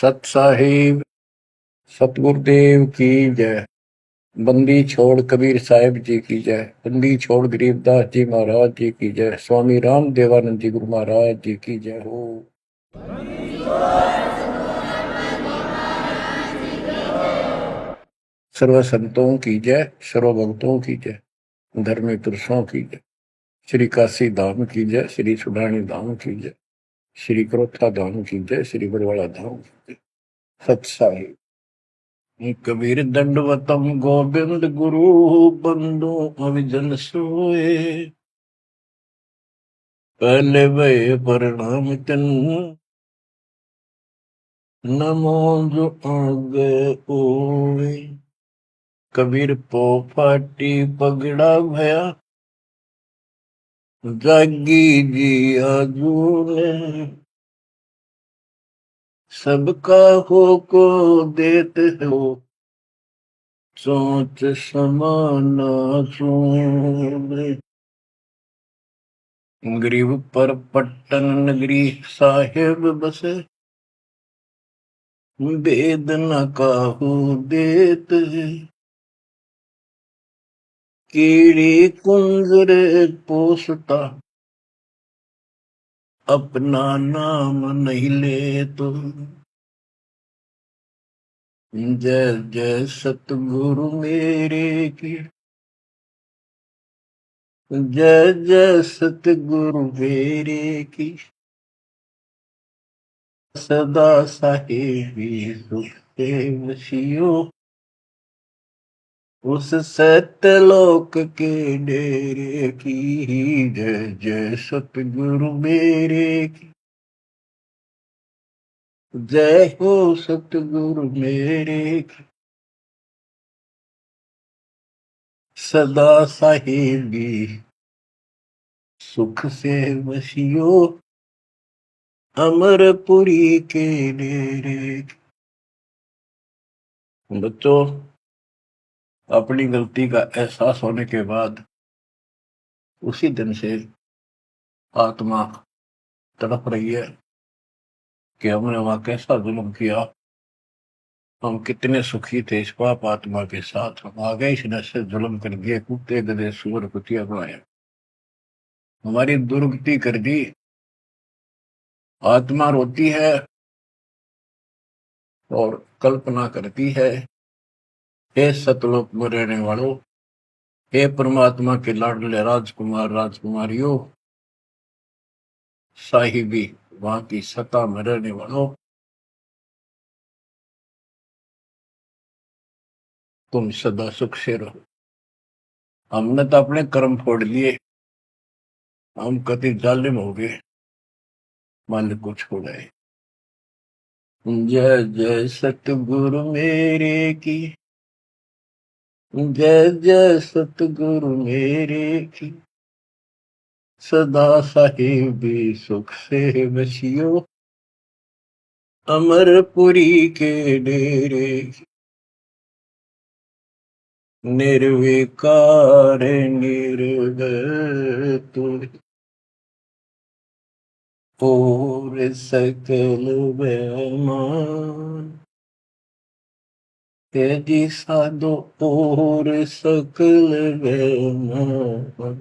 सत साहिब सतगुरुदेव की जय। बंदी छोड़ कबीर साहिब जी की जय। बंदी छोड़ गरीबदास जी महाराज जी की जय। स्वामी राम देवानंद जी गुरु महाराज जी की जय हो। सर्व संतों की जय, सर्व भक्तों की जय, धर्मी पुरुषों की जय। श्री काशी धाम की जय, श्री सुडानी धाम की जय, श्री क्रोथा धाम की जय, श्री बरवाड़ा धाम की जय। सत साहिब कबीर दंडवतम गोविंद गुरु बंदो अविजन सोए। पहले भय प्रणाम तन नमो जो आगे ओए। कबीर पो फाटी पगड़ा भया जागी जी आजू ने। सबका हो को देते हो सोच समाना सोने। गरीब पर पट्टन नगरी साहेब बसे वेद न काहू देत। कीड़ी कुंजर पोसता अपना नाम नहीं ले तो। जय जय सतगुरु मेरे की जय जय सतगुरु मेरे की। सदा साहेबी सुख से वसियो उस सत्यलोक के डेरे की। जय जय सतगुरु मेरे की जय हो सतगुरु मेरे की। सदा साहेबी सुख से वसियो अमरपुरी के डेरे की। बच्चों, अपनी गलती का एहसास होने के बाद उसी दिन से आत्मा तड़प रही है कि हमने वहां कैसा जुल्म किया। हम कितने सुखी थे इस पाप आत्मा के साथ। हम आ गए इस नशे जुल्म कर दिए, कुत्ते गधे सुअर कुतिया बनाया, हमारी दुर्गति कर दी। आत्मा रोती है और कल्पना करती है, हे सतलोक में रहने वालों, हे परमात्मा के लाडले राजकुमार राजकुमारियों, साहिबी वहां की सत्ता में रहने वालों, तुम सदा सुख से रहो। हमने तो अपने कर्म फोड़ लिए, हम कति जालिम हो गए, मालिक को छोड़ाए। जय जय सतगुरु मेरे की जय जय सतगुरु मेरे की। सदा साहिबी सुख से बसियो अमरपुरी के डेरे की। निर्विकार निर्भय तू और सकल बेमान। तेजी साधो और सकल बेमान।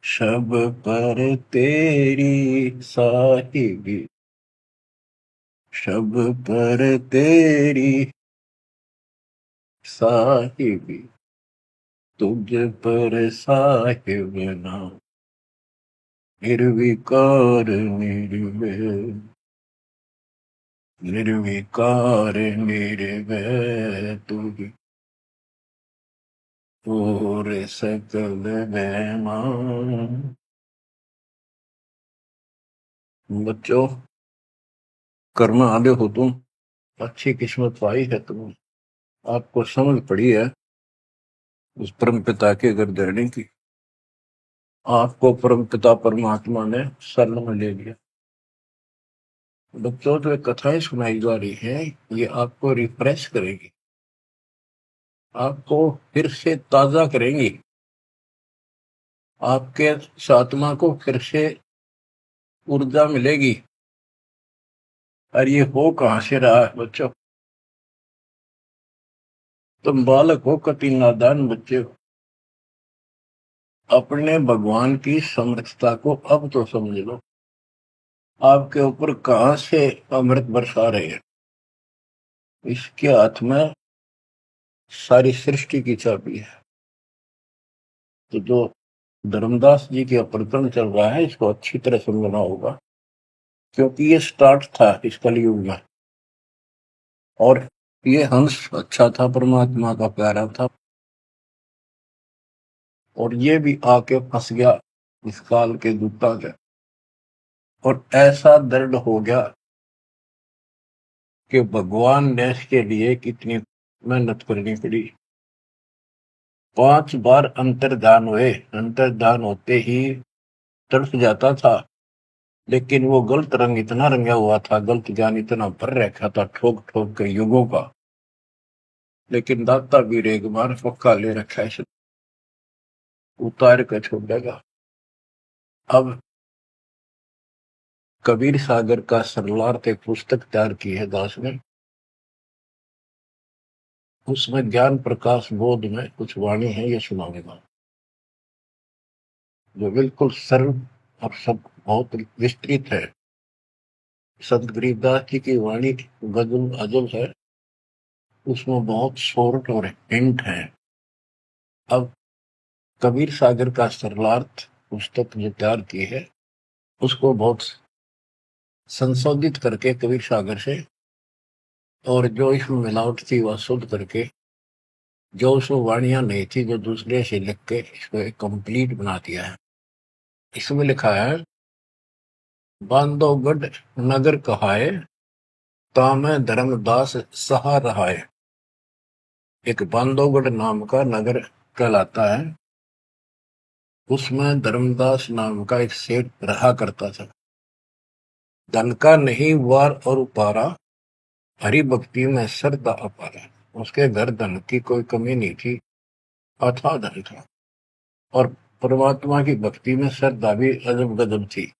शब पर तेरी साहिबी शब पर तेरी साहिबी तुझ पर साहिब नाम। निर्विकार निर्भय निर्विकार निर्भय तुझ और सकल बेमान। बच्चों, कर्म आगे हो तुम, अच्छी किस्मत पाई है तुम, आपको समझ पड़ी है उस परम पिता के गर्दनी की। आपको परम पिता परमात्मा ने शरण में ले लिया। बच्चों, जो कथाएं सुनाई जा रही है ये आपको रिफ्रेश करेगी, आपको फिर से ताजा करेंगी, आपके आत्मा को फिर से ऊर्जा मिलेगी। और ये हो कहां से रहा है बच्चों? तुम बालक हो, कति नादान बच्चे हो। अपने भगवान की समर्थता को अब तो समझ लो। आपके ऊपर कहां से अमृत बरसा रहे हैं? इसके हाथ में सारी सृष्टि की चाबी है। तो जो धर्मदास जी के प्रकरण चल रहा है, इसको अच्छी तरह समझना होगा, क्योंकि ये स्टार्ट था इस कलयुग में। और ये हंस अच्छा था, परमात्मा का प्यारा था, और ये भी आके फंस गया इस काल के दूता के। और ऐसा दर्द हो गया कि भगवान ने इसके लिए कितनी मेहनत करनी पड़ी। 5 बार अंतर्धान हुए, अंतर्धान होते ही तड़प जाता था, लेकिन वो गलत रंग इतना रंगा हुआ था, गलत ज्ञान इतना भर रखा था ठोक ठोक के युगों का। लेकिन दाता भी एक बार पक्का ले रखा है, उतार कर छोड़ेगा। अब कबीर सागर का सरलार्थ एक पुस्तक तैयार की है दास ने। उसमें ज्ञान प्रकाश बोध में कुछ वाणी है, ये सुनाऊंगा, जो बिल्कुल सरल और सब बहुत विस्तृत है। संत गरीबदास जी की वाणी गजल अजल है, उसमें बहुत शॉर्ट और हिंट है। अब कबीर सागर का सरलार्थ पुस्तक जो तैयार की है, उसको बहुत संशोधित करके कबीर सागर से, और जो इसमें मिलावट थी वह शुद्ध करके, जो उसमें वाणियां नहीं थी जो दूसरे से लिख के इसको एक कंप्लीट बना दिया है। इसमें लिखा है, बांधवगढ़ नगर कहाए, तामे धर्मदास सहा रहाए। एक बांधवगढ़ नाम का नगर कहलाता है, उसमें धर्मदास नाम का एक सेठ रहा करता था। धन का नहीं वार और उपारा, हरि भक्ति में श्रद्धा अपारा। उसके घर धन की कोई कमी नहीं थी, अथाह धन था, और परमात्मा की भक्ति में श्रद्धा भी अजब गजब थी।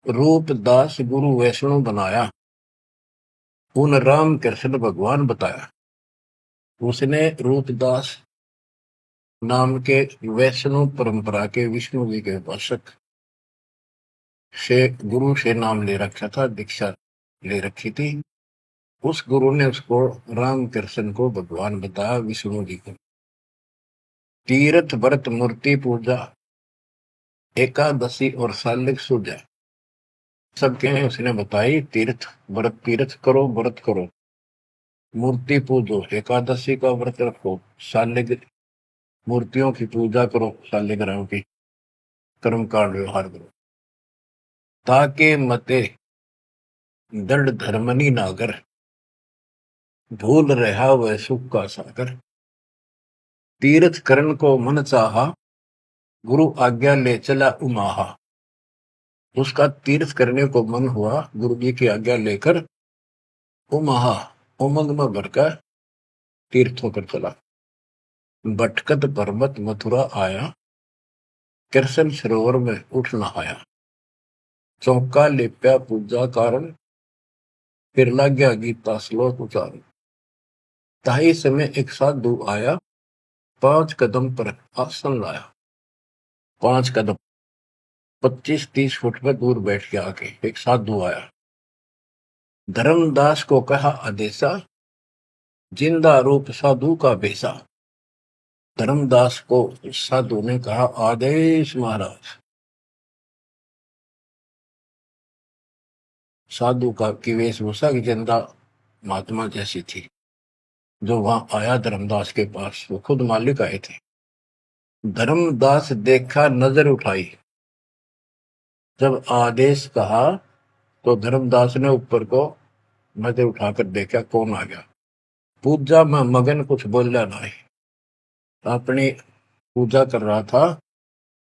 रूप दास गुरु वैष्णव बनाया, उन राम कृष्ण भगवान बताया। उसने रूपदास नाम के वैष्णव परंपरा के विष्णु जी के उपासक से गुरु से नाम ले रखा था, दीक्षा ले रखी थी। उस गुरु ने उसको राम कृष्ण को भगवान बताया, विष्णु जी को। तीर्थ व्रत मूर्ति पूजा, एकादशी और सालिक सूजा, सबके उसने बताई। तीर्थ व्रत, तीर्थ करो, व्रत करो, मूर्ति पूजो, एकादशी का व्रत रखो, सालिक मूर्तियों की पूजा करो, शालिग्राम की, कर्म कांड व्यवहार करो, ताके मते दृढ़ धर्मनी नागर, भूल रहा वह सुख का सागर। तीर्थ करण को मन चाहा, गुरु आज्ञा ले चला उमाहा। उसका तीर्थ करने को मन हुआ, गुरु जी की आज्ञा लेकर उमाहा, उमंग में भरकर तीर्थ होकर चला। भटकत पर्वत मथुरा आया, कृष्ण सरोवर में उठ नहाया। चौका लेप्या पूजा कारण, फिर लग गया गीता श्लोक उचारण। ताही समय एक साधु आया, 5 कदम पर आसन लाया। 5 कदम 25-30 फुट पर दूर बैठ के आके एक साधु आया। धर्मदास को कहा आदेशा, जिंदा रूप साधु का बेसा। धर्मदास को साधु ने कहा, आदेश महाराज। साधु का की वेशभूषा की जिंदा महात्मा जैसी थी। जो वहां आया धर्मदास के पास, वो खुद मालिक आए थे। धर्मदास देखा, नजर उठाई। जब आदेश कहा तो धर्मदास ने ऊपर को नजर उठाकर देखा, कौन आ गया। पूजा में मगन, कुछ बोला नहीं, अपनी पूजा कर रहा था,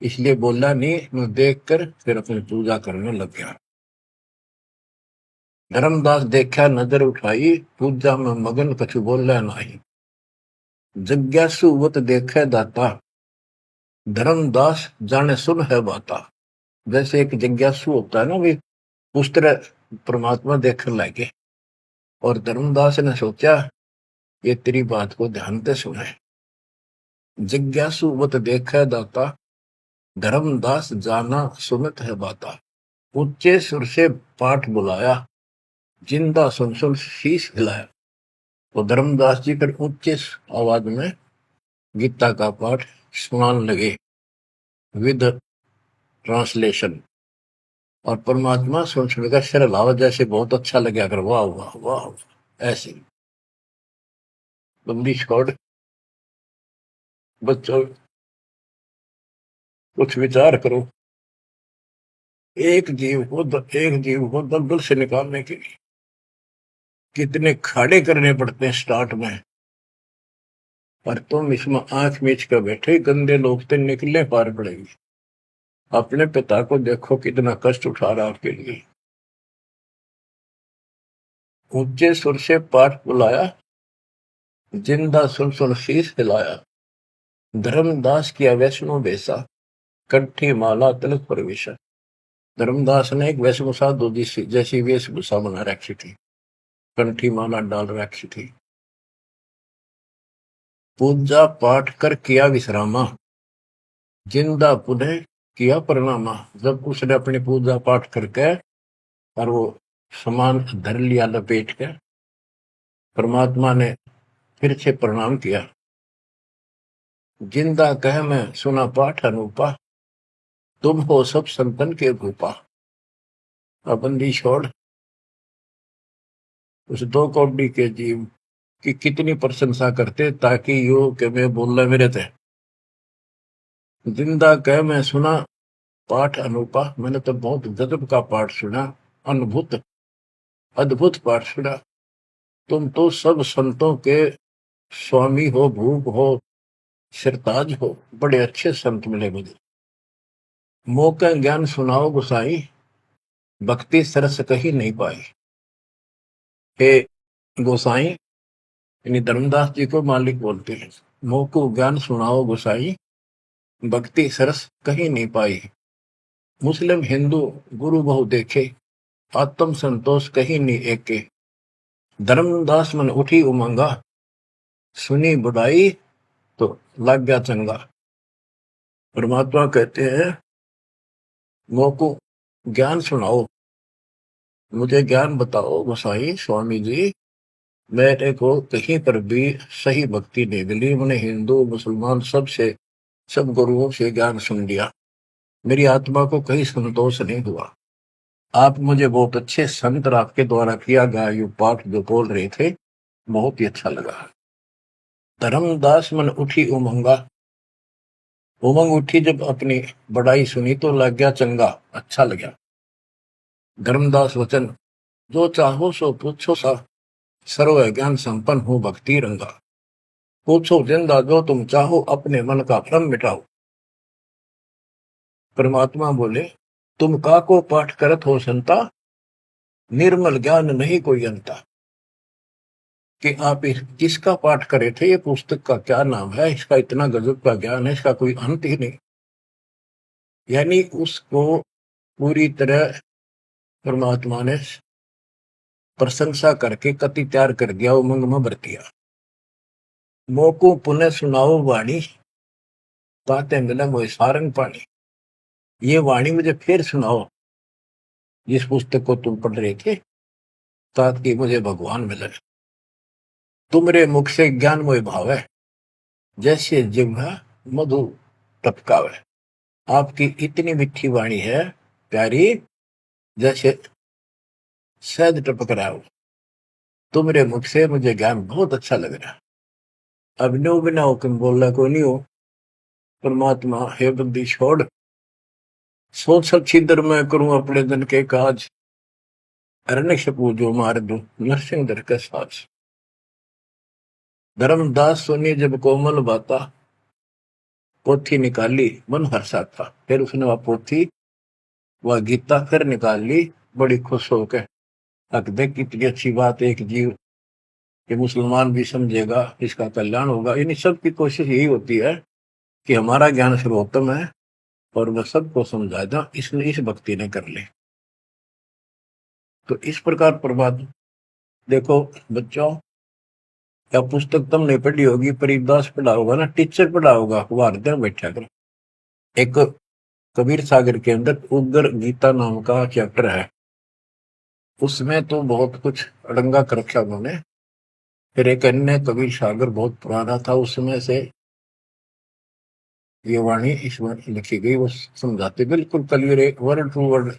इसलिए बोला नहीं। मैं देखकर फिर अपनी पूजा करने लग गया। धर्मदास देखा, नजर उठाई, पूजा में मगन, कुछ बोला नहीं। जिज्ञासुवत देखे दाता, धर्मदास जाने सुन है बाता। जैसे एक जिज्ञासु होता है ना, भी उस तरह परमात्मा देखने लगे और धर्मदास ने सोचा ये तेरी बात को ध्यान से सुने। जिज्ञासु मत देखै दाता, धर्मदास जाना सुनत है बाता। ऊंचे सुर से पाठ बुलाया, जिंदा सुन सुन शीश हिलाया। तो धर्मदास जी फिर ऊंचे आवाज में गीता का पाठ सुनाने लगे विद ट्रांसलेशन। और परमात्मा सुन सुनकर सिर हिलावा, जैसे बहुत अच्छा लगे, अगर वाह वाह वाह वाह। ऐसे बंदी छोड़ बच्चों कुछ विचार करो, एक जीव को दलदल से निकालने के लिए कितने खाड़े करने पड़ते हैं स्टार्ट में। पर तुम इसमें आंख मीच कर बैठे, गंदे लोग तो निकलने पार पड़ेगी। अपने पिता को देखो कितना कष्ट उठा रहा आपके लिए। ऊंचे सुर से पाठ बुलाया, जिंदा सुन सुन शीश हिलाया। धर्मदास किया वैष्णो बेसा, कंठी माला तिलक प्रवेशा। धर्मदास ने एक वेशभूषा दूधी जैसी वेशभूषा बना रखी थी, कंठी माला डाल रखी थी। पूजा पाठ कर किया विश्रामा, जिंदा पुनः किया प्रणामा। जब उसने अपनी पूजा पाठ करके और वो सामान धर लिया लपेट के, परमात्मा ने फिर से प्रणाम किया। जिंदा कह मैं सुना पाठ अनूपा, तुम हो सब संतन के भूपा। बंदी छोड़ उस दो कौड़ी के जीव की कितनी प्रशंसा करते, ताकि यो के मैं बोलना मेरे थे। जिंदा कह मैं सुना पाठ अनूपा, मैंने तो बहुत गजब का पाठ सुना, अद्भुत अद्भुत पाठ सुना। तुम तो सब संतों के स्वामी हो, भूप हो, सिरताज हो, बड़े अच्छे संत मिले मुझे। मौका ज्ञान सुनाओ गुसाई, भक्ति सरस कही नहीं पाई। हे गोसाई, यानी धर्मदास जी को मालिक बोलते हैं, मोको ज्ञान सुनाओ गोसाई, भक्ति सरस कहीं नहीं पाई। मुस्लिम हिंदू गुरु बहु देखे, आत्म संतोष कहीं नहीं एके। धर्मदास मन उठी उमंगा, सुनी बुराई तो लग गया चंगा। परमात्मा कहते हैं मोको ज्ञान सुनाओ, मुझे ज्ञान बताओ गोसाई स्वामी जी। मेरे को कहीं पर भी सही भक्ति नहीं मिली, मैंने हिंदू मुसलमान सब गुरुओं से ज्ञान सुन लिया, मेरी आत्मा को कहीं संतोष नहीं हुआ। आप मुझे बहुत अच्छे संत आपके द्वारा किया गया ये पाठ जो बोल रहे थे, बहुत ही अच्छा लगा। धर्मदास मन उठी उमंगा, उमंग उठी जब अपनी बड़ाई सुनी तो लग गया चंगा, अच्छा लगा। धर्मदास वचन, जो चाहो सो पूछो सा, सर्व ज्ञान संपन्न हो भक्ति रंगा। पूछो जिंदा जो तुम चाहो, अपने मन का भ्रम मिटाओ। परमात्मा बोले, तुम का को पाठ करत हो संता, निर्मल ज्ञान नहीं कोई अंता। कि आप किसका पाठ करे थे, ये पुस्तक का क्या नाम है, इसका इतना गजब का ज्ञान है, इसका कोई अंत ही नहीं। यानी उसको पूरी तरह परमात्मा ने प्रशंसा करके कति तैयार कर दिया, उमंग में भर दिया। मोको पुनः सुनाओ वाणी, ताते मिला मोह सारंग पानी। ये वाणी मुझे फिर सुनाओ, जिस पुस्तक को तुम पढ़ रहे थे, ताकि मुझे भगवान मिले। तुमरे मुख से ज्ञान मोह भाव है, जैसे जिह्वा मधु टपकावे। आपकी इतनी मीठी वाणी है प्यारी, जैसे शहद टपक रहा हो। तुमरे मुख से मुझे ज्ञान बहुत अच्छा लग रहा। अब नो बिना हुक्म बोलना को नहीं हो। परमात्मा, हे बंदी छोड़, सोच सब छिद्र मैं करूं अपने दिन के काज, अरण्य पूजो मार दो नरसिंह दर के साज। धर्मदास सुनी जब कोमल बाता, पोथी निकाली मन हर्षा था। फिर उसने वह पोथी वह गीता फिर निकाल ली, बड़ी खुश होकर। अक देख कितनी अच्छी बात, एक जीव कि मुसलमान भी समझेगा, इसका कल्याण होगा। इन सब की कोशिश यही होती है कि हमारा ज्ञान सर्वोत्तम है और वह सबको समझा दो, इसलिए इस भक्ति ने कर ले। तो इस प्रकार प्रभात देखो बच्चों, या पुस्तक तुमने पढ़ी होगी, परिदास पढ़ा होगा ना, टीचर पढ़ा होगा, वार्ता बैठा कर। एक कबीर सागर के अंदर उग्र गीता नाम का चैप्टर है, उसमें तो बहुत कुछ अड़ंगा कर रखा उन्होंने। फिर एक अन्य कबीर सागर बहुत पुराना था, उसमें से ये वाणी इसमें लिखी गई, वो समझाते बिल्कुल clear, word to word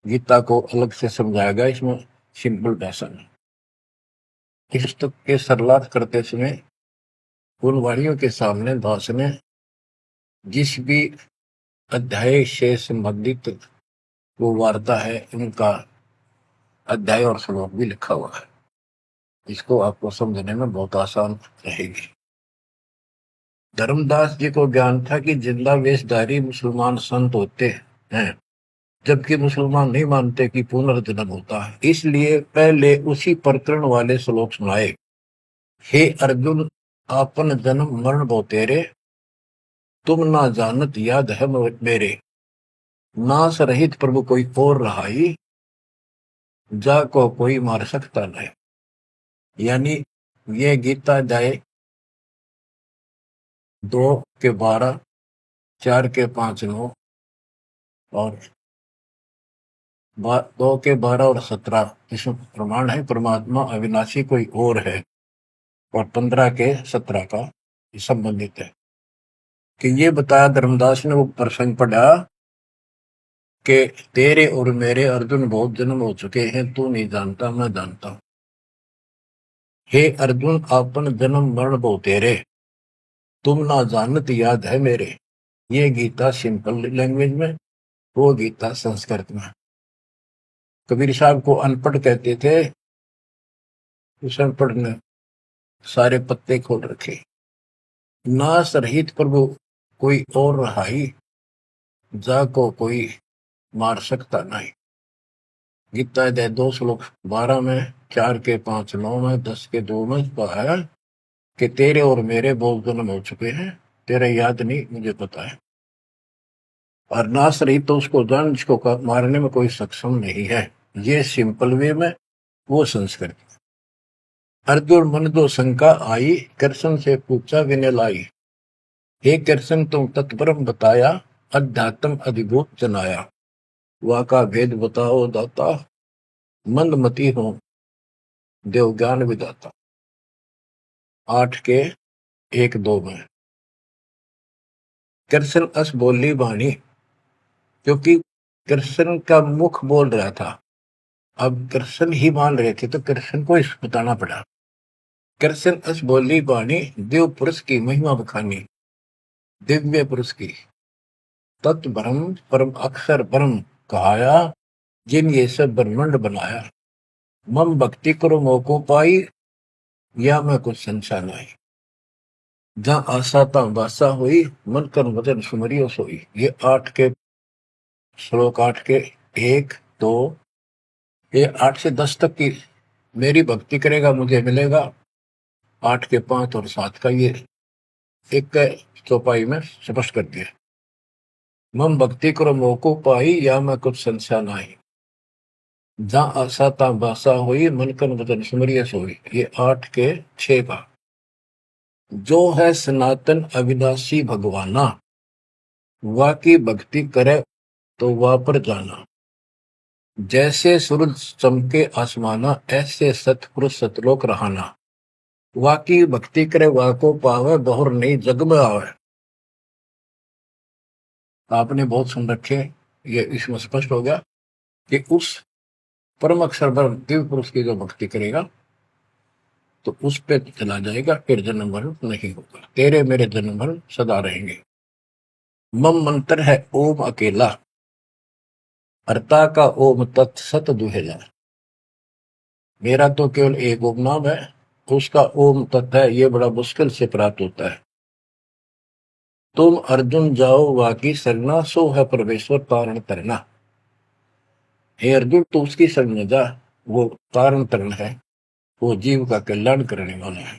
Gita को अलग से समझाया गया इसमें सिंपल भाषा में। इस पुस्तक के सरलार्थ करते समय उन वाणियों के सामने दास ने जिस भी अध्याय से संबंधित वो वार्ता है, उनका अध्याय और श्लोक भी लिखा हुआ है। इसको आपको समझने में बहुत आसान रहेगी। धर्मदास जी को ज्ञान था कि जिंदा वेशधारी मुसलमान संत होते हैं, जबकि मुसलमान नहीं मानते कि पुनर्जन्म होता है। इसलिए पहले उसी प्रकरण वाले श्लोक सुनाए। हे अर्जुन, आपन जन्म मरण भो तेरे, तुम ना जानत याद है मेरे, नाश रहित प्रभु कोई और रहाई, जा को कोई मार सकता नहीं। यानी ये गीता अध्याय 2 के 12, 4 के 5, 9 और 2 के 12 और 17 इसमें प्रमाण है परमात्मा अविनाशी कोई और है, और 15 के 17 का संबंधित है। कि ये बताया धर्मदास ने वो प्रसंग पढ़ा कि तेरे और मेरे अर्जुन बहुत जन्म हो चुके हैं, तू नहीं जानता, मैं जानता हूं। हे अर्जुन, आपन जन्म मरण बहु तेरे, तुम ना जानत याद है मेरे। ये गीता सिंपल लैंग्वेज में, वो गीता संस्कृत में। कबीर साहब को अनपढ़ कहते थे, उस अनपढ़ ने सारे पत्ते खोल रखे। नाश रहित प्रभु कोई और रहाई, जा को कोई मार सकता नहीं। गीता अध्याय 2 श्लोक 12 में, 4 के 5, 9 में, 10 के 2 में कहा है कि तेरे और मेरे बहुत जन्म हो चुके हैं, तेरे याद नहीं, मुझे पता है। और नाश रहित तो उसको जान जिसको मारने में कोई सक्षम नहीं है। ये सिंपल वे में, वो संस्कृत। अर्जुन मन दो शंका आई, कृष्ण से पूछा विनय लाई। हे कृष्ण, तुम तत्परम बताया, अध्यात्म अधिभूत जनाया। वाका भेद बताओ दाता, मंदमती हो देव ज्ञान विदाता। 8 के 1, 2 में। कृष्ण अस बोली वाणी, क्योंकि कृष्ण का मुख बोल रहा था, अब कृष्ण ही मान रहे थे तो कृष्ण को इस बताना पड़ा। कृष्ण अस बोली वाणी, देव पुरुष की महिमा बखानी, दिव्य पुरुष की तत्व ब्रह्म परम अक्षर ब्रह्म कहाया, जिन ये सब ब्रह्मांड बनाया। मम भक्ति करो मोको पाई, या मैं कुछ संशय नहीं। जहां आशा ता बासा हुई, मन कर वचन सुमरियो सोई। ये 8 के श्लोक, 8 के 1, 2, ये 8 से 10 तक की मेरी भक्ति करेगा मुझे मिलेगा। 8 के 5 और 7 का ये एक चौपाई में स्पष्ट कर दिया। मम भक्ति करो मोको पाई, या मैं कुछ संशय नहीं। जहां आशा ता बासा हुई, मन कर वचन सुमरिय सोई। ये 8 के 6 का। जो है सनातन अविनाशी भगवाना, वाकी भक्ति करे तो वह पर जाना। जैसे सूरज चमके आसमाना, ऐसे सतपुरुष सतलोक रहाना। वाकी भक्ति करे वाको पावे, बहुर नहीं जग में आवे। आपने बहुत सुन रखे, ये इसमें स्पष्ट हो गया कि उस परम अक्षर ब्रह्म दिव्य पुरुष की जो भक्ति करेगा तो उस पे चला जाएगा, फिर जन्म मरण नहीं होगा। तेरे मेरे जन्म मरण सदा रहेंगे। मम मंत्र है ओम अकेला, अर्ता का ओम तत् सत दुहेला। मेरा तो केवल एक ओम नाम है, उसका ओम तत् है, ये बड़ा मुश्किल से प्राप्त होता है। तुम अर्जुन जाओ वाकी सरना, सो है परमेश्वर तारण तरना। हे अर्जुन, तो उसकी शरण में जा, वो तारण तरण है, वो जीव का कल्याण करने वाला है।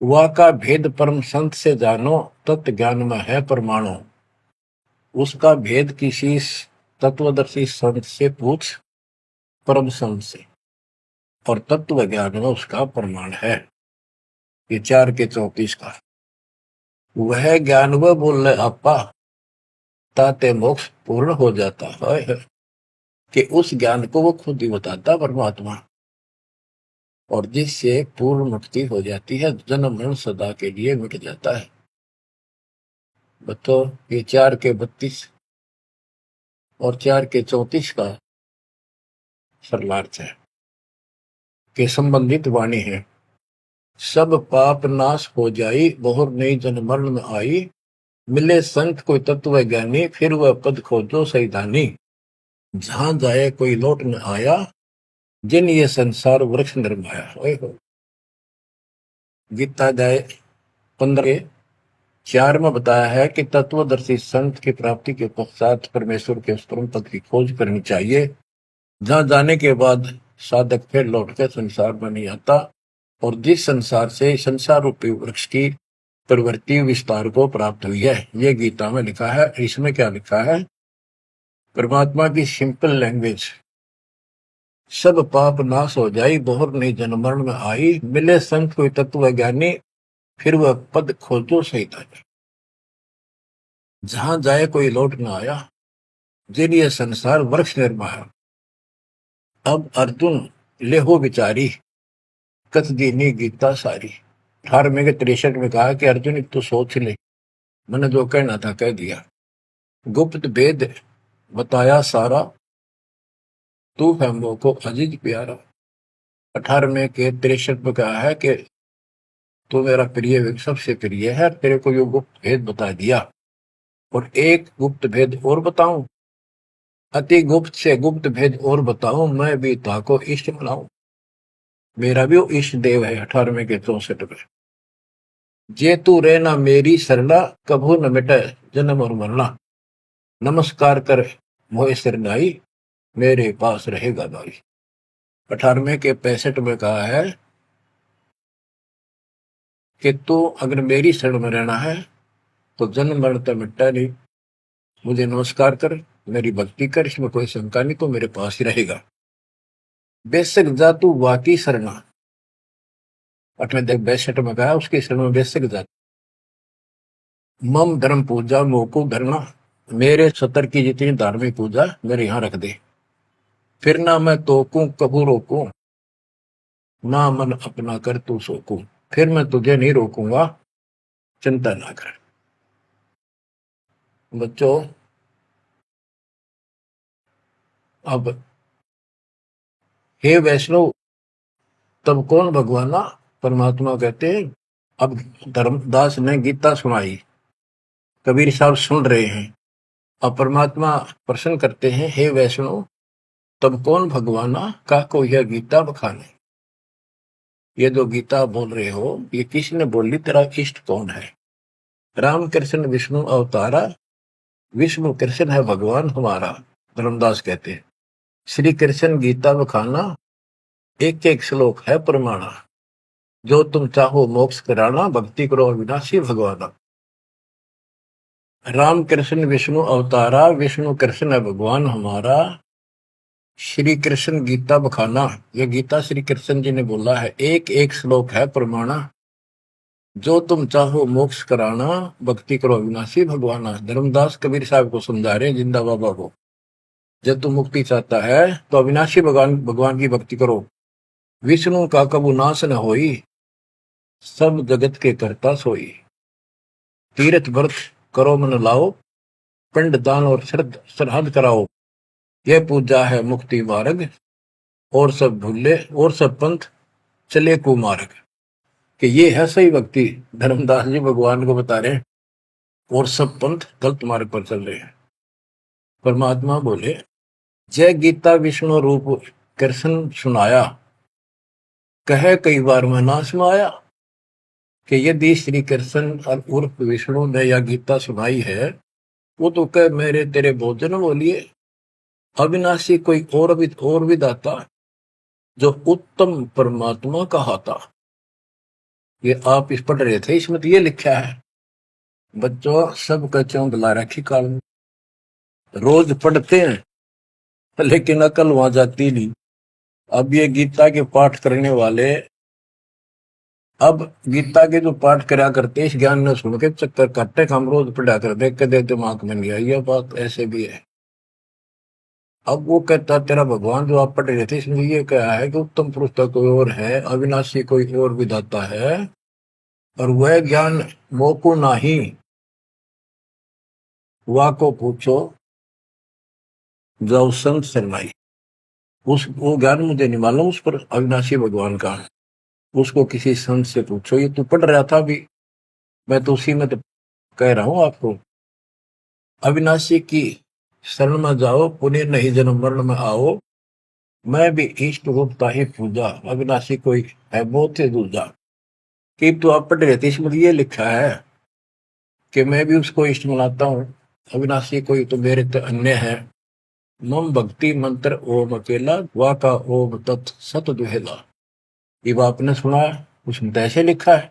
वह का भेद परम संत से जानो, तत्व ज्ञान में है परमाणु। उसका भेद किसी तत्वदर्शी संत से पूछ, परम संग से, और तत्व ज्ञान में उसका प्रमाण है। ये 4 के 34 का वह ज्ञान वह बोल रहे आपा ताते मोक्ष पूर्ण हो जाता है, कि उस ज्ञान को वो खुद ही बताता परमात्मा, और जिससे पूर्ण मुक्ति हो जाती है, जन्म मरण सदा के लिए मिट जाता है। बतो ये 4 के 32 और 4 के 34 का सरलार्थ है कि संबंधित वाणी है। सब पाप नाश हो जाई, बहुर नई जन्म मरण में आई, मिले संत कोई तत्व ज्ञानी, फिर वह पद खोजो सैतानी। जहां जाए कोई लौट न आया, जिन ये संसार वृक्ष निर्माया। गीता जाए 15:4 में बताया है कि तत्वदर्शी संत की प्राप्ति के पश्चात परमेश्वर के उस परम पद की खोज करनी चाहिए, जहां जाने के बाद साधक फिर लौटकर संसार में नहीं आता, और जिस संसार से संसार रूपी वृक्ष की प्रवृत्ति विस्तार को प्राप्त हुई है। ये गीता में लिखा है। इसमें क्या लिखा है? परमात्मा की सिंपल लैंग्वेज, सब पाप नाश हो जाई, बहुर नहीं जन्म मरण में आई, मिले संत कोई तत्व ज्ञानी, फिर वह पद खोजो सैतानी। जहां जाए कोई लौट न आया, जिन ये संसार वृक्ष निर्माया। अब अर्जुन लेहो विचारी, कथ दीनी गीता सारी। 18वें के 63 में कहा कि अर्जुन तो सोच ले, मैंने जो कहना था कह दिया, गुप्त भेद बताया सारा, तू है मोको अजीज प्यारा। 18वें के 63 में कहा है कि तू मेरा प्रिय सबसे प्रिय है, तेरे को यो गुप्त भेद बता दिया। और एक गुप्त भेद और बताऊं, अति गुप्त से गुप्त भेद और बताऊं, मैं भी ताको इष्ट बनाऊं। मेरा भी वो इष्ट देव है। 18वें के 64 में, जे तू रहना मेरी सरला, कभू न मिटे जन्म और मरना। नमस्कार कर मोहे सिरनाई, मेरे पास रहेगा भाई। 18वें के 65 में कहा है कि तू अगर मेरी शरण में रहना है तो जन्म मरण तो मिटता नहीं, मुझे नमस्कार कर, मेरी भक्ति कर, इसमें कोई शंका नहीं, तो मेरे पास ही रहेगा। बेशक जा तू वाकी शरणा। 62 में कहा उसकी शरण में बेशक जा। मम धर्म पूजा मोको धरना, मेरे सतर की जितनी धार्मिक पूजा मेरे यहां रख दे। फिर ना मैं तोकू कबू रोकू, ना मन अपना कर तू सोकू। फिर मैं तुझे नहीं रोकूंगा, चिंता ना कर। बच्चों, अब हे वैष्णव, तब कौन भगवाना? परमात्मा कहते हैं। अब धर्मदास ने गीता सुनाई, कबीर साहब सुन रहे हैं। अब परमात्मा प्रश्न करते हैं, हे वैष्णव, तब कौन भगवाना का को यह गीता बखाने। ये जो गीता बोल रहे हो, ये किसने बोली? तेरा इष्ट कौन है? राम कृष्ण विष्णु अवतारा, विष्णु कृष्ण है भगवान हमारा। धर्मदास कहते हैं श्री कृष्ण गीता बखाना, एक एक श्लोक है प्रमाणा। जो तुम चाहो मोक्ष कराना, भक्ति करो अविनाशी भगवाना। राम कृष्ण विष्णु अवतारा, विष्णु कृष्ण है भगवान हमारा। श्री कृष्ण गीता बखाना, ये गीता श्री कृष्ण जी ने बोला है, एक एक श्लोक है प्रमाणा। जो तुम चाहो मोक्ष कराना, भक्ति करो अविनाशी भगवाना। धर्मदास कबीर साहब को समझा रहे हैं, जिंदा बाबा को। जब तुम मुक्ति चाहता है तो अविनाशी भगवान की भक्ति करो। विष्णु का कबू नाश न होई, सब जगत के करता सोई। तीर्थ व्रत करो मन लाओ, पिंड दान और श्राद्ध कराओ। यह पूजा है मुक्ति मार्ग, और सब भूले और सब पंथ चले कुमार्ग। कि ये है सही भक्ति। धर्मदास जी भगवान को बता रहे हैं, और सब पंथ गलत मार्ग पर चल रहे हैं। परमात्मा बोले, जय गीता विष्णु रूप कृष्ण सुनाया, कहे कई बार मैं ना सुनाया। कि यदि श्री कृष्ण और उर्फ विष्णु ने यह गीता सुनाई है, वो तो कह मेरे तेरे भोजन बोलिए। अविनाशी कोई और भी दाता, जो उत्तम परमात्मा कहा था। ये आप इस पढ़ रहे थे, इसमें तो ये लिखा है। बच्चों, सब कच्चों बुला रखी काल, रोज पढ़ते हैं लेकिन अकल वहां जाती नहीं। अब ये गीता के पाठ करने वाले, अब गीता के जो पाठ करा करते इस ज्ञान ने सुन के चक्कर काटते, हम रोज पढ़ा कर देख के दे दिमाग में नहीं आई ये बात, ऐसे भी है। अब वो कहता तेरा भगवान जो आप पढ़ रहे थे इसमें ये क्या है कि उत्तम पुरुष का कोई और है, अविनाशी कोई और विधाता है, और वह ज्ञान मोको नाही, वा को पूछो जाओ संत शरणाई। उस वो ज्ञान मुझे नहीं मालूम उस पर अविनाशी भगवान का, उसको किसी संत से पूछो। ये तू पढ़ रहा था अभी, मैं तो उसी में तो कह रहा हूं आपको। अविनाशी की शरण में जाओ, पुण्य नहीं जन्म मरण में आओ, मैं भी इष्ट रूपता ही पूजा, अविनाशी कोई है बहुत से दूजा। कि तो आप पढ़ रहे थे इसमें ये लिखा है कि मैं भी उसको इष्ट मनाता हूँ, अविनाशी कोई तो मेरे तो अन्य है। मम भक्ति मंत्र ओम अकेला, वा का ओम तत् सत दुहेला। ये आपने सुना है, उसमें तो ऐसे लिखा है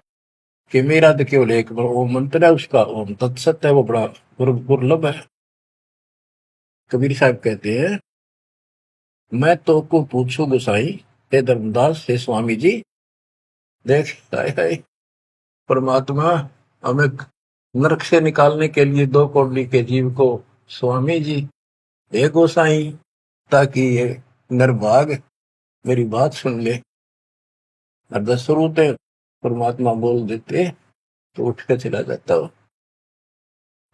कि मेरा तो केवल एक ओम मंत्र है, उसका ओम तत्सत है, वो बड़ा दुर्लभ है। कबीर साहब कहते हैं, मैं तो को पूछू गोसाई, हे धर्मदास हे स्वामी जी। देख हाय हाय, परमात्मा हमें नरक से निकालने के लिए दो कौड़ी के जीव को स्वामी जी हे गोसाई, ताकि ये नरभाग मेरी बात सुन ले। और दस होते परमात्मा बोल देते तो उठ कर चला जाता हो।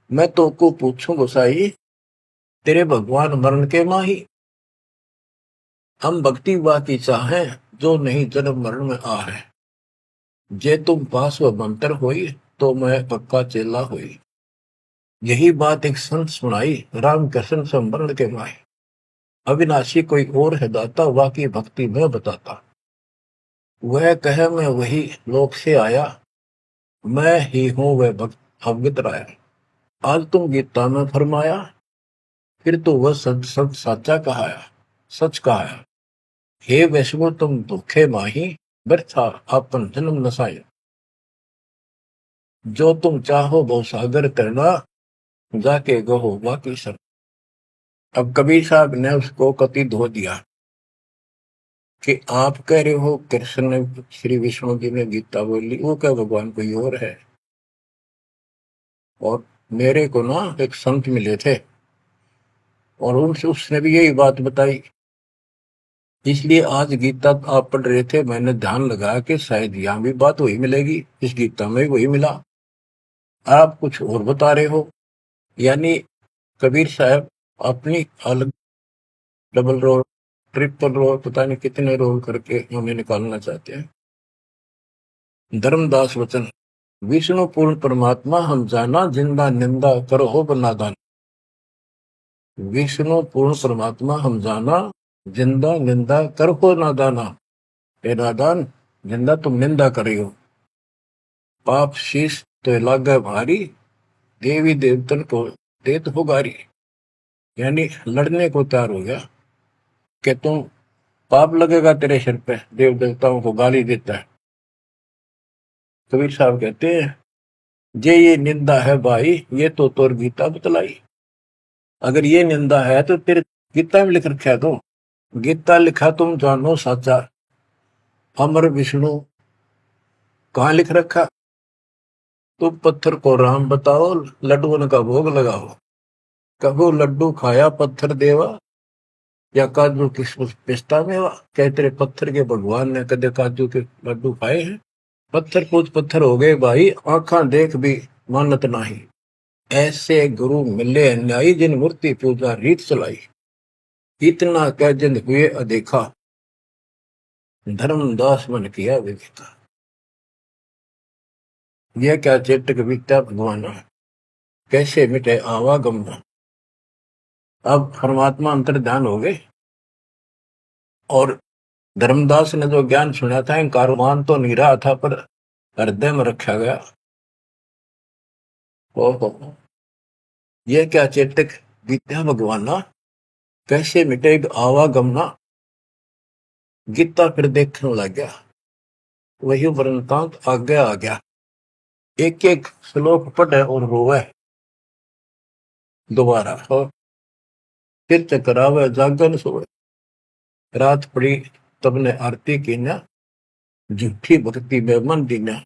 मैं तो को पूछूं गोसाई, तेरे भगवान मरण के माही, हम भक्ति बाकी चाहे, जो नहीं जन्म मरण में आ है। जे तुम पास व मंत्र होई, तो मैं पक्का चेला हुई। यही बात एक संत सुनाई, राम कृष्ण संवरण के माही। अविनाशी कोई और है दाता, वाकी भक्ति में बताता। वह कहे मैं वही लोक से आया, मैं ही हूं वह भक्त अवगत राया। आज तुम गीता में फरमाया, फिर तो वह सच सच साचा कहाया, सच कहाया। हे वैष्णव तुम धोखे माही, व्यर्था आपन जन्म नसाया। जो तुम चाहो बहु सागर करना, जाके गहो बाकी सर। अब कबीर साहब ने उसको कति धो दिया कि आप कह रहे हो कृष्ण ने, श्री विष्णु जी ने गीता बोली, वो क्या भगवान कोई और है। और मेरे को ना एक संत मिले थे और उनसे उसने भी यही बात बताई, इसलिए आज गीता आप पढ़ रहे थे, मैंने ध्यान लगाया कि शायद यहाँ भी बात वही मिलेगी, इस गीता में वही मिला, आप कुछ और बता रहे हो। यानी कबीर साहब अपनी अलग डबल रोल, ट्रिपल रोल, पता नहीं कितने रोल करके हमें निकालना चाहते हैं। धर्मदास वचन, विष्णु पूर्ण परमात्मा हम जाना, जिंदा निंदा करो हो बनादान। विष्णु पूर्ण परमात्मा हम जाना, जिंदा निंदा कर हो नादाना। हे नादान, जिंदा तुम निंदा कर रही हो, पाप शीश तो लागे भारी, देवी देवतन को देत हो गारी। यानी लड़ने को तैयार हो गया कि तुम पाप लगेगा तेरे सिर पे, देव देवताओं को गाली देता है। कबीर साहब कहते हैं, जे ये निंदा है भाई, ये तो तोर गीता बतलाई। अगर ये निंदा है तो तेरे गीता में लिख रखा है, तो गीता लिखा तुम जानो साचा, अमर विष्णु कहाँ लिख रखा, तुम पत्थर को राम बताओ, लड्डुओं का भोग लगाओ। कबो लड्डू खाया पत्थर देवा, या काजू किशमिश पिस्ता मेवा। क्या तेरे पत्थर के भगवान ने कदे काजू के लड्डू खाए हैं। पत्थर कुछ पत्थर हो गए भाई, आंखा देख भी मानत नाही। ऐसे गुरु मिले अन्यायी, जिन मूर्ति पूजा रीत चलाई। इतना कह जिन हुए अदेखा, धर्मदास मन किया विवेका। यह क्या चेतक विद्या भगवान, कैसे मिटे आवागम। अब परमात्मा अंतर ध्यान हो गए और धर्मदास ने जो ज्ञान सुना था, कारवान तो नहीं रहा था पर हृदय में रखा गया। ओहो, यह क्या चेतक विद्या भगवाना, कैसे मिटे आवागमना। गीता फिर देखने लग गया, वही वृंतांत आगे आ गया। एक एक श्लोक पढ़े और रोवे दोबारा, और फिर चकरावे जागन सोए। रात पड़ी, तबने आरती की न, झूठी भक्ति में मन दीना,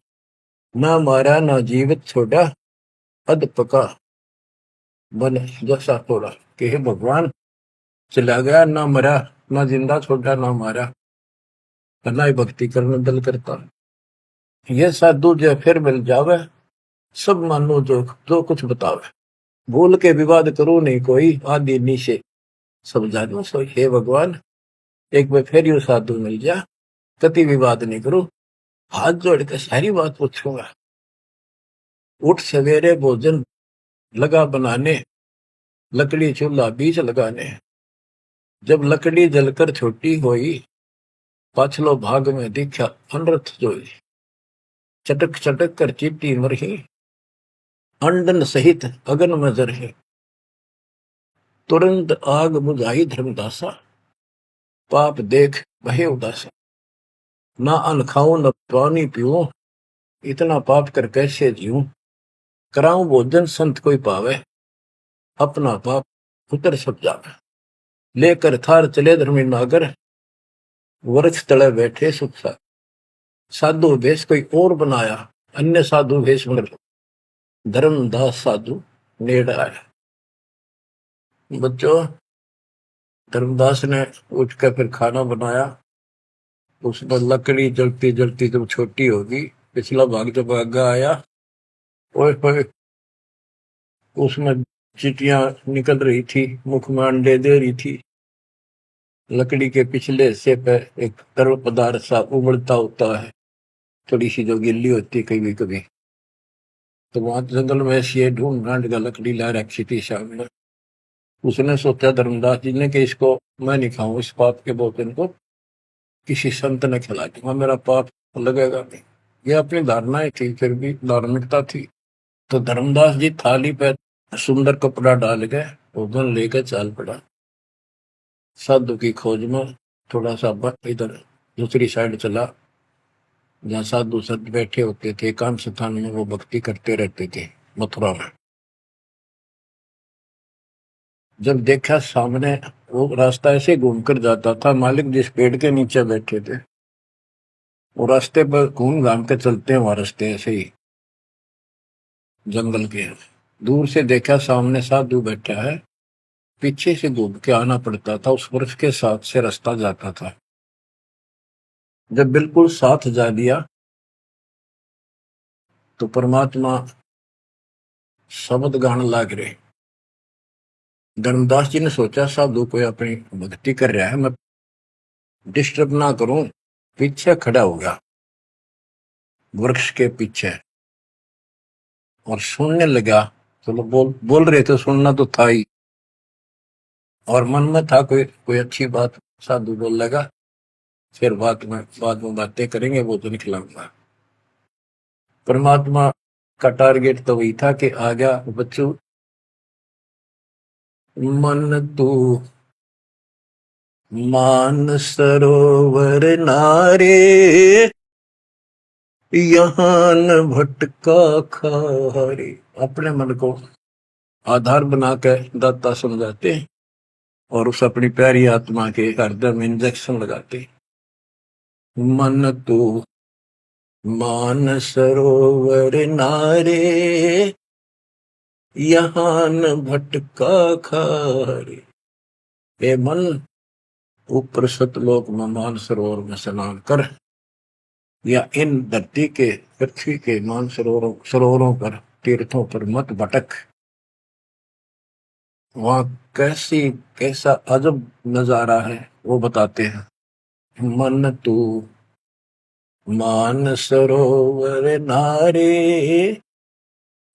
ना मारा ना जीवित छोड़ा, अध पका बन जैसा थोड़ा। कि हे भगवान, चला गया ना मरा, ना जिंदा छोड़ा ना मारा, ना ही भक्ति करने दिल करता। ये साधु जो फिर मिल जावे, सब मानो जो जो कुछ बतावे, भूल के विवाद करो नहीं कोई, आदि नीचे सब जानो सोई। हे भगवान, एक बार फिर यू साधु मिल जा, कति विवाद नहीं करो, हाथ जोड़ के सारी बात पूछूंगा। उठ सवेरे भोजन लगा बनाने, लकड़ी चूल्हा बीच लगाने, जब लकड़ी जलकर छोटी होई, पाछलो भाग में दिखा अनरथ जोई। चटक चटक कर चीटी मरही, अंडन सहित अगन में जरही, तुरंत आग बुझाई धर्मदासा, पाप देख बहे उदासा। ना अन्न खाऊं न पानी पीऊं, इतना पाप कर कैसे जीऊं, कराऊं भोजन संत कोई पावे, अपना पाप उतर सब जावे। लेकर थार चले धर्मी नागर, वृक्ष तले बैठे सुख सा। साधु भेष कोई और बनाया, अन्य साधु भेष बन धर्मदास साधु नेड़ आया। बच्चों, धर्मदास ने उठकर फिर खाना बनाया। उसमें लकड़ी जलती जलती जब छोटी होगी, पिछला भाग जब आगा आया, और उसमें चीटियां निकल रही थी, मुख में अंडे दे रही थी। लकड़ी के पिछले हिस्से पे एक तरल पदार्थ सा उबलता होता है, थोड़ी सी जो गिल्ली होती है कभी कभी। तो वहां जंगल में ऐसी ढूंढ ढांड का लकड़ी ला रखी थी सामने। उसने सोचा धर्मदास जी ने कि इसको मैं नहीं खाऊं, इस पाप के भोजन को किसी संत ने खिला दूंगा, मेरा पाप लगेगा नहीं। ये अपनी धारणाएं थी, फिर भी धार्मिकता थी। तो धर्मदास जी थाली पे सुंदर कपड़ा डाल के भोजन लेकर चाल पड़ा। साधु की खोज में थोड़ा सा इधर दूसरी साइड चला, जहाँ साधु संत बैठे होते थे, एकांत स्थान में वो भक्ति करते रहते थे मथुरा में। जब देखा सामने वो रास्ता ऐसे घूमकर जाता था, मालिक जिस पेड़ के नीचे बैठे थे वो रास्ते पर घूम घाम के चलते हैं, वहां रास्ते ऐसे ही जंगल के। दूर से देखा सामने साधु बैठा है, पीछे से घूम के आना पड़ता था, उस वृक्ष के साथ से रास्ता जाता था। जब बिल्कुल साथ जा दिया तो परमात्मा शब्द गान लाग रहे। धर्मदास जी ने सोचा साधु कोई अपनी भक्ति कर रहा है, मैं डिस्टर्ब ना करूं, पीछे खड़ा हो गया वृक्ष के पीछे और सुनने लगा। चलो बोल बोल रहे थे, सुनना तो था ही, और मन में था कोई अच्छी बात साधु बोल लगा, फिर बाद में बातें करेंगे, वो तो निकलाऊंगा। परमात्मा का टारगेट तो वही था कि आ गया बच्चों, मन तू मान सरोवर नारे, यहाँ न भटका खारे। अपने मन को आधार बना के दाता समझाते और उस अपनी प्यारी आत्मा के हृदय में इंजेक्शन लगाते। मन तू मान सरोवर नारे, यहाँ न भटका खारे। ए मन, ऊपर सतलोक में मान सरोवर में स्नान कर, या इन धरती के पृथ्वी के मान सरोवरों पर, तीर्थों पर मत भटक। वहां कैसा अजब नजारा है वो बताते हैं। मन तू मान सरोवर नारे,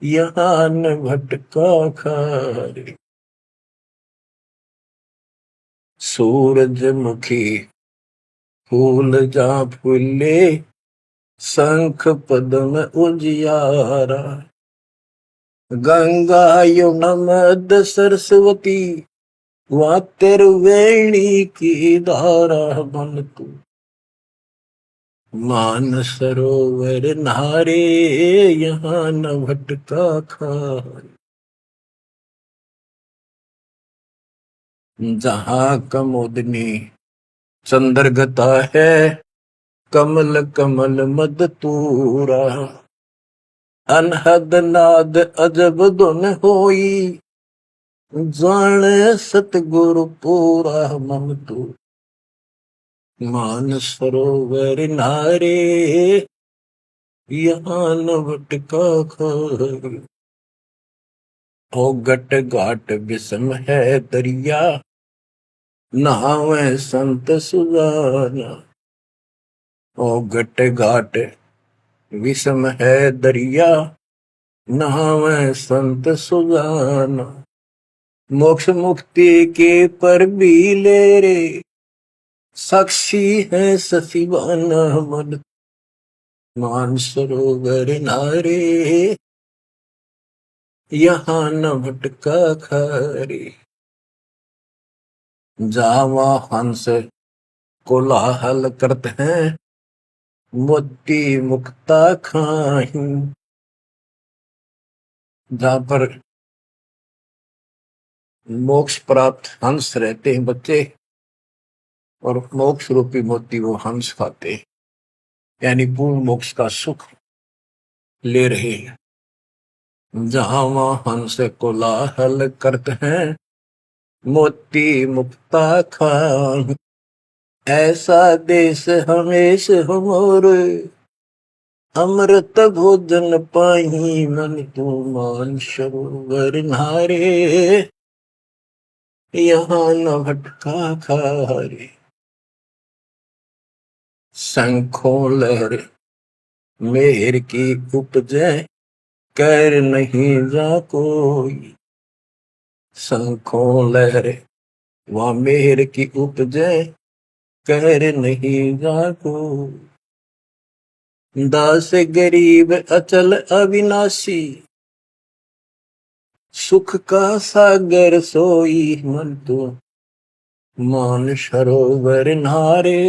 यहाँ न भटका खारे। सूरजमुखी फूल जा फूले, शंख पद्म उजियारा। गंगा यमुना मद सरस्वती, वहां तिरवेणी की धारा। मन तू मान सरोवर नारे, यहाँ न भटका खारे। जहाँ कमोदनी चंद्रगता है कमल कमल मद तूरा, अनहद नाद अजब धुन होई, जाने सतगुरु पूरा मन तू। मान सरोवर नारे यहाँ न भटका खारी, ओ गट घाट विषम है दरिया, नहावे संत सुजाना। ओ गट घाट विषम है दरिया, नहावे संत सुजाना। मोक्ष मुक्ति के पर भी ले रे, साक्षी है ससीवाना मन। मानसरोवर नारे यहाँ न भटका खारी, जावा हंस कोलाहल करते हैं, मोती मुक्ता खाही। जहां पर मोक्ष प्राप्त हंस रहते हैं बच्चे, और मोक्ष रूपी मोती वो हंस खाते हैं, यानी पूर्ण मोक्ष का सुख ले रहे हैं। जहां वहां हंस कोलाहल करते हैं, मोती मुक्ता खाही। ऐसा देश हमेश हमोरे, अमृत भोजन पाही मन तू। मान सरोवर नारे यहाँ न भटका खारे, शंखों लहर मेहर की उपजे, कर नहीं जा कोई। शंखों लहर वह मेहर की उपजे, कर नहीं जा कोई। दास गरीब अचल अविनाशी, सुख का सागर सोई मन तू। मान सरोवर नारे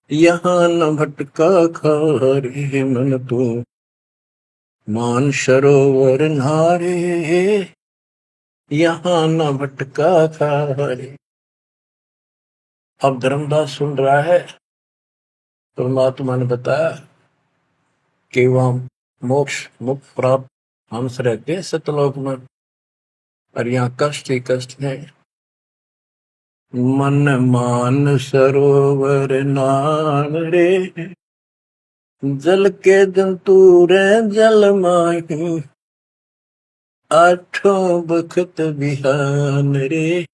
यहाँ न भटका खारे मन तू। मान सरोवर नारे यहाँ न भटका खारे। अब धर्मदास सुन रहा है, परमात्मा ने बताया कि वहां मोक्ष मुक्त प्राप्त हंस रहते हैं सतलोक में, और यहाँ कष्ट ही कष्ट है। मन मान सरोवर नाम रे, जल के जंतु रे जल माही। आठों बखत बिहान रे,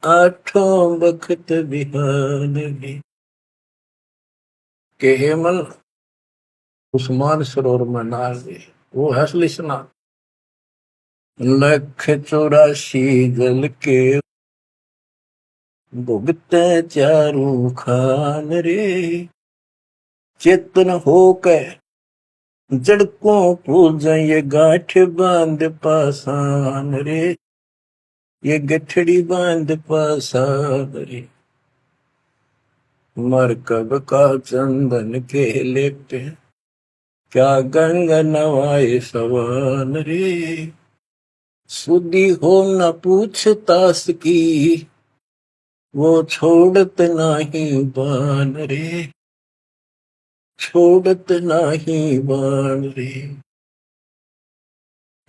आठों बखत बिहान रे। के हे मन उस्मान सरोवर में नार दे, वो है असली स्नान। लख 84 जल के भुगते चारू खान रे। चेतन होकर जड़कों पूजा ये गांठ बांध पासान रे, ये गठड़ी बांध पासान रे। मरकब का चंदन के लेपते, क्या गंगा नवाए सवान रे। सुधी हो न पूछतास की, वो छोड़त नहीं बान रे, छोड़त नहीं बान रे।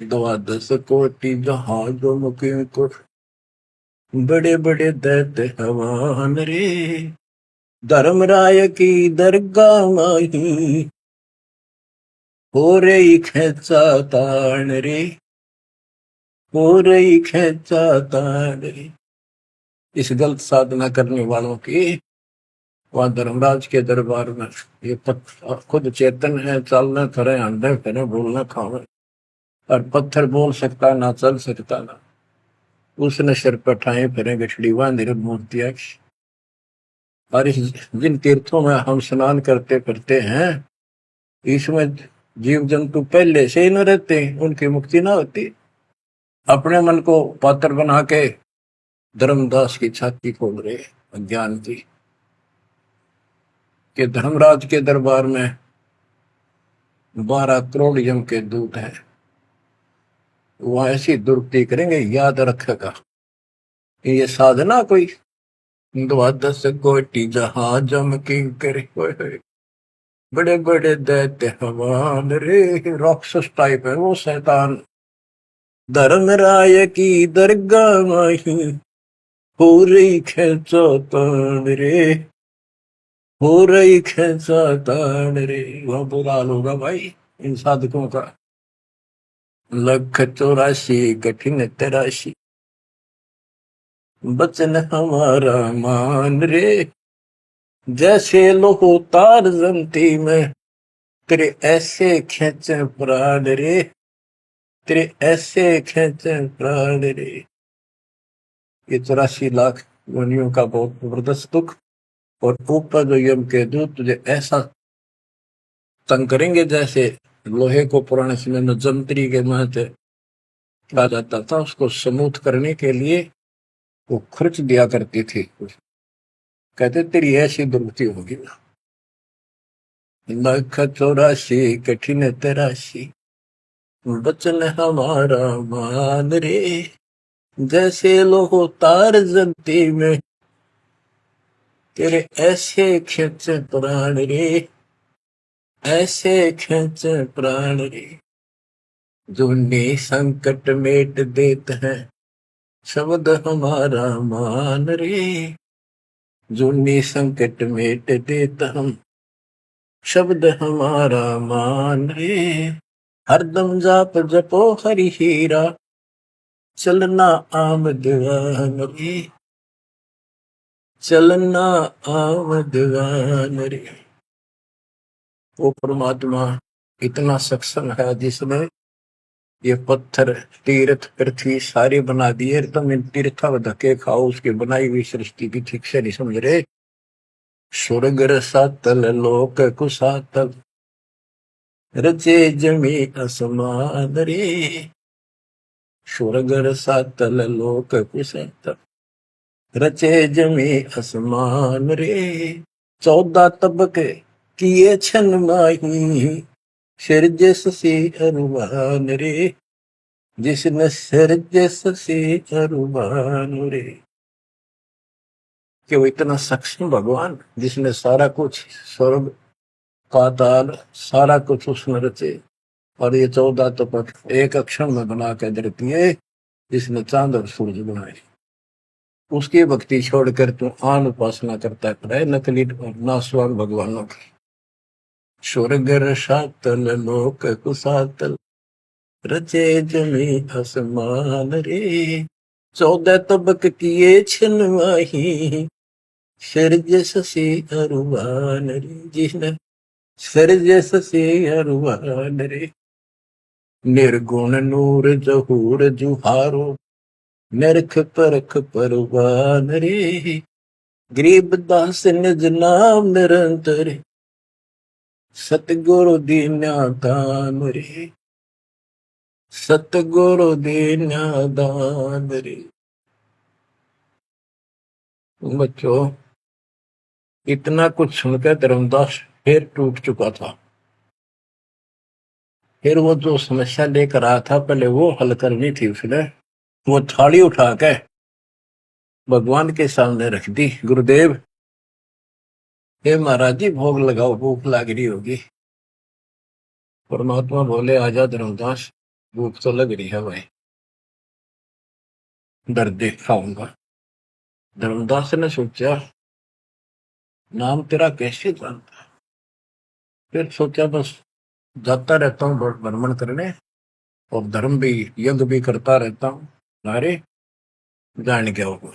12 कोटि जहाजों मुके को, बड़े बड़े दैत्य हवान रे। धर्मराय की दरगाह माही, हो रही खेचा तान रे, हो रही खेचा तान रे। इस गलत साधना करने वालों की वहां धर्मराज के दरबार में, ये खुद चेतन है, चलना फिरे, अंडे फिरे, बोलना खावे, और पत्थर बोल सकता ना, चल सकता ना। उसने सिर पर ठाए फिरे गठड़ी बांध मूर्तियां। और जिन तीर्थों में हम स्नान करते फिरते हैं, इसमें जीव जंतु पहले से ही न रहते, उनकी मुक्ति ना होती। अपने मन को पात्र बना के धर्मदास की छाती खोल रहे अज्ञान की, कि धर्मराज के दरबार में 12 करोड़ यम के दूत हैं, वहां ऐसी दुर्गति करेंगे, याद रखेगा। ये साधना कोई द्वादश कोटि जहाजम किंकर होए होए, बड़े बड़े दैत्य हवान रे। राक्षस टाइप है वो शैतान। धर्मराय की दरगाह माही हो रही खेचा तान रे, हो रही खेचा तान रे। वह बुरा हाल होगा भाई इन साधकों का। 184 कठिन तराशी, बचन हमारा मान रे। जैसे लोहो तार जमती में, तेरे ऐसे खेचे प्राण रे, तेरे ऐसे खेचे प्राण रे। ये 84 लाख योनियों का बहुत जबरदस्त दुख। और ऊपर जो यम के दूत तुझे ऐसा तंग करेंगे जैसे लोहे को पुराने समय में जंतरी के महते कहा जाता था, उसको स्मूथ करने के लिए वो खर्च दिया करती थी। कहते तेरी ऐसी दुर्गति होगी ना। 184 कठिन तराशी, बचन हमारा मान रे। जैसे लोहो तार जमती में, तेरे ऐसे खींचे प्राण रे, ऐसे खींचे प्राण रे। जूनी संकट मेट देत है, शब्द हमारा मान रे। जूनी संकट मेट देत हम, शब्द हमारा मान रे। हरदम जाप जपो हरि हीरा, चलना आमद रे, चलना आमद रे। वो परमात्मा इतना सक्षम है जिसने ये पत्थर तीर्थ पृथ्वी सारे बना दिए। तुम इन तीर्था धक्के खाओ, उसकी बनाई हुई सृष्टि की ठीक से नहीं समझ रहे। स्वर्ग रसातल लोक कुसातल, रचे जमी असमान रे। स्वर्ग रसातल लोक कुसातल, रचे जमी असमान रे। 14 तबके किए छन माही, सिरजस से अरुवान रे। जिसने सिरजस से अरुवान रे। कि वो इतना सक्षम भगवान जिसने सारा कुछ स्वर्ग पाताल सारा कुछ उसने रचे। और ये 14 तपक एक अक्षर में बना के धरती है, जिसने चांद और सूरज बनाए। उसकी भक्ति छोड़कर तू आन उपासना करता है नकली नासवान भगवानों की। स्वर्ग रसातल लोक कुसातल, रचे जमी आसमान रे। 14 तबक किए छिनवाही, सिरजस से अरुवान रे। जिसने सिरजस से अरुवान रे। निर्गुण नूर जहूर जुहारो, नरख परख परवान रे। गरीब दास निज नाम निरंतर, सतगुरु दीन्या दान रे, सतगुरु दीन्या दान रे। बच्चों इतना कुछ सुनकर धर्मदास फिर टूट चुका था। फिर वो जो समस्या लेकर आया था पहले वो हल करनी थी उसने। वो थाली उठा के भगवान के सामने रख दी। गुरुदेव हे महाराज जी भोग लगाओ, भूख लग रही होगी। परमात्मा बोले आजा धर्मदास, भूख तो लग रही है भाई, दर्द देख खाऊंगा। धर्मदास ने सोचा नाम तेरा कैसे जानता। फिर सोचा बस जाता रहता हूँ भ्रमण करने और धर्म भी यज्ञ भी करता रहता हूँ, अरे जान क्या होगा।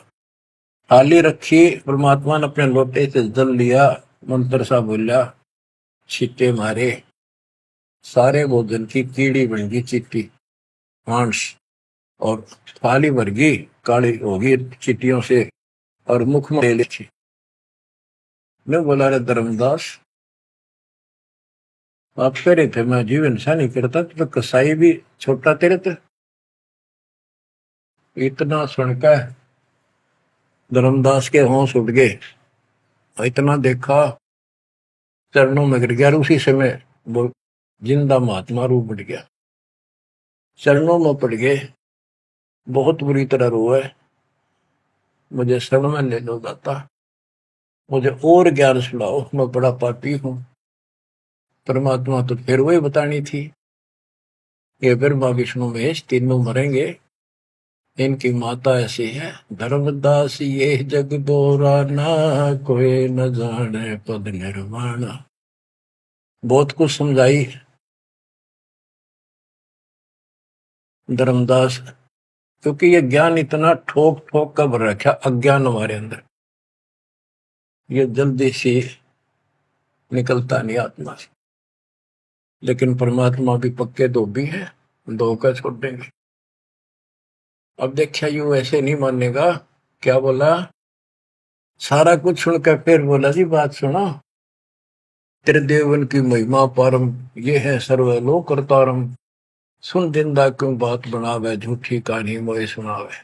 थाली रखी, परमात्मा ने अपने लोटे से जल लिया, मंत्र सा बोला, छींटे मारे, सारे भोजन की कीड़ी बन गई चिट्टी मांस, और थाली भर गई काली होगी चिट्टियों से, और मुख में ले ली। मैं बोला रे धर्मदास आप कह रहे थे मैं जीव हिंसा नहीं करता, तो कसाई भी छोटा तेरे थे। इतना सुनकर धर्मदास के होश उठ गए। इतना देखा चरणों में गिर गया। उसी समय वो जिंदा महात्मा रूप बढ़ गया, चरणों में पड़ गए, बहुत बुरी तरह रोए। मुझे शरण में ले लो दाता, मुझे और ज्ञान सुनाओ, मैं बड़ा पापी हूं। परमात्मा तो फिर वही बतानी थी, ये ब्रह्मा विष्णु महेश तीनों मरेंगे, इनकी माता ऐसी है। धर्मदास ये जग दोराना, कोई न जाने पद निर्वाणा। बहुत कुछ समझाई धर्मदास, क्योंकि ये ज्ञान इतना ठोक ठोक कर भर रखा अज्ञान हमारे अंदर, ये जल्दी से निकलता नहीं आत्मा से। लेकिन परमात्मा भी पक्के धोबी है, धोखा छोड़ देंगे। अब देखा यू ऐसे नहीं मानेगा, क्या बोला, सारा कुछ सुनकर फिर बोला जी बात सुनो, त्रिदेवन की महिमा पारम, ये है सर्वलोक करतारम। सुन दिंदा क्यों बात बनावे, झूठी कहानी मोए सुनावे।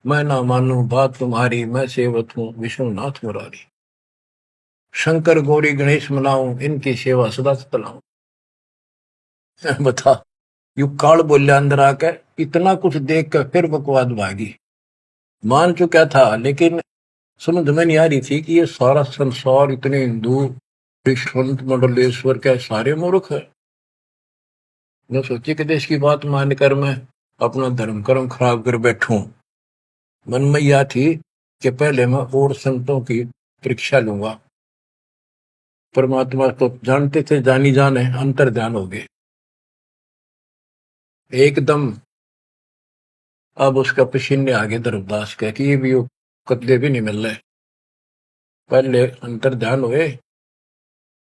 मैं ना मानू बात तुम्हारी, मैं सेवक हूँ विष्णुनाथ मुरारी। शंकर गौरी गणेश मनाऊं, इनकी सेवा सदा चलाऊं। बता, यू काल बोलिया अंदर आकर, इतना कुछ देख कर फिर बकवाद भागी। मान चुका था लेकिन समझ में नहीं आ रही थी कि ये सारा संसार इतने हिंदू संत मंडलेश्वर के सारे मूर्ख है। मैं सोची कि देश की बात मानकर मैं अपना धर्म कर्म खराब कर बैठूं। मन में यह थी कि पहले मैं और संतों की परीक्षा लूंगा। परमात्मा तो जानते थे, जानी जाने अंतर ध्यान हो गए एकदम। अब उसका पसीने आगे धर्मदास का कि ये भी कदे भी नहीं मिल रहे। पहले अंतर ध्यान हुए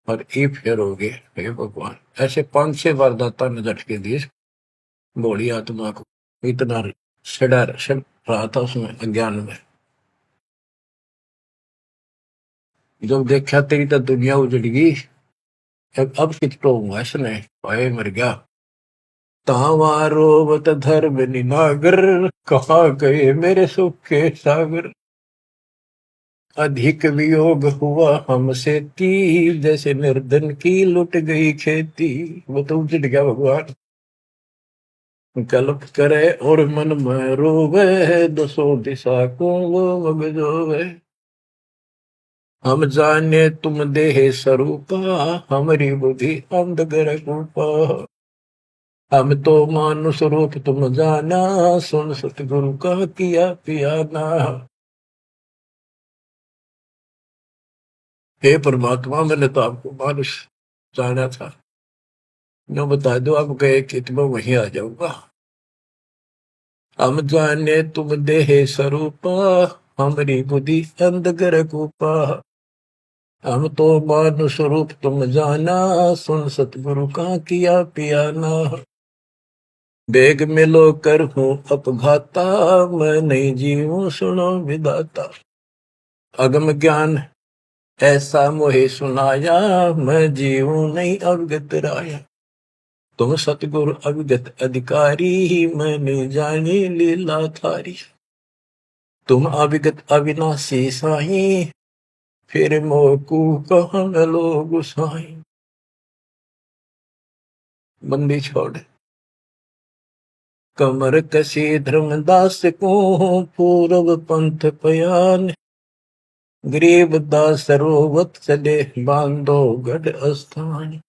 और ये फेर हो गए। हे भगवान, ऐसे 5-6 बार दाता ने झटके दिए भोली आत्मा को, इतना सड़ रहा था उसमें अज्ञान में। जब देखा तेरी तो दुनिया उजड़गी, अब कितो हुआ इसने, भाई मर गया। तावारोवत धर्म निनागर, कहाँ गए मेरे सुख के सागर। अधिक वियोग हुआ हमसे ती, जैसे निर्धन की लुट गई खेती। वो तो उजड़ गया भगवान। कल्प करे और मन में रोवे, दसों दिशा को वो मगजोवे। हम जाने तुम देह स्वरूपा, हमारी बुद्धि अंधगर रूपा। हम तो मानुष रूप तुम जाना, सुन सतगुरु का किया पियाना। हे परमात्मा, मैंने तो आपको मानुष जाना था, जो बता दो आप गए कि मैं वहीं आ जाऊंगा। हम जाने तुम देह स्वरूपा, हमारी बुद्धि अंधगर रूपा। हम तो मानुष रूप तुम जाना, सुन सतगुरु का किया पियाना। बेग मिलो कर हूँ अपघाता, मैं नहीं जीऊं सुनो विदाता। अगम ज्ञान ऐसा मोहे सुनाया, मैं जीऊं नहीं अवगत राया। तुम सतगुरु अविगत अधिकारी, मैंने जानी लीला थारी। तुम अविगत अविनाशी साई, फिर मोकू कहाँ मिलो गुसाई। बंदी छोड़ कमर कसी धर्मदास को, पूर्व पंथ पयान। गरीब दास रोवत चले, बांधो गढ़ स्थान।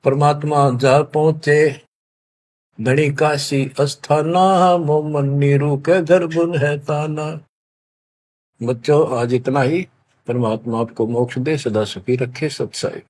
परमात्मा जा पहुंचे धनी काशी अस्थाना, मोमन नीरू के घर बुन है ताना। बच्चों आज इतना ही। परमात्मा आपको मोक्ष दे, सदा सुखी रखे। सत्साई।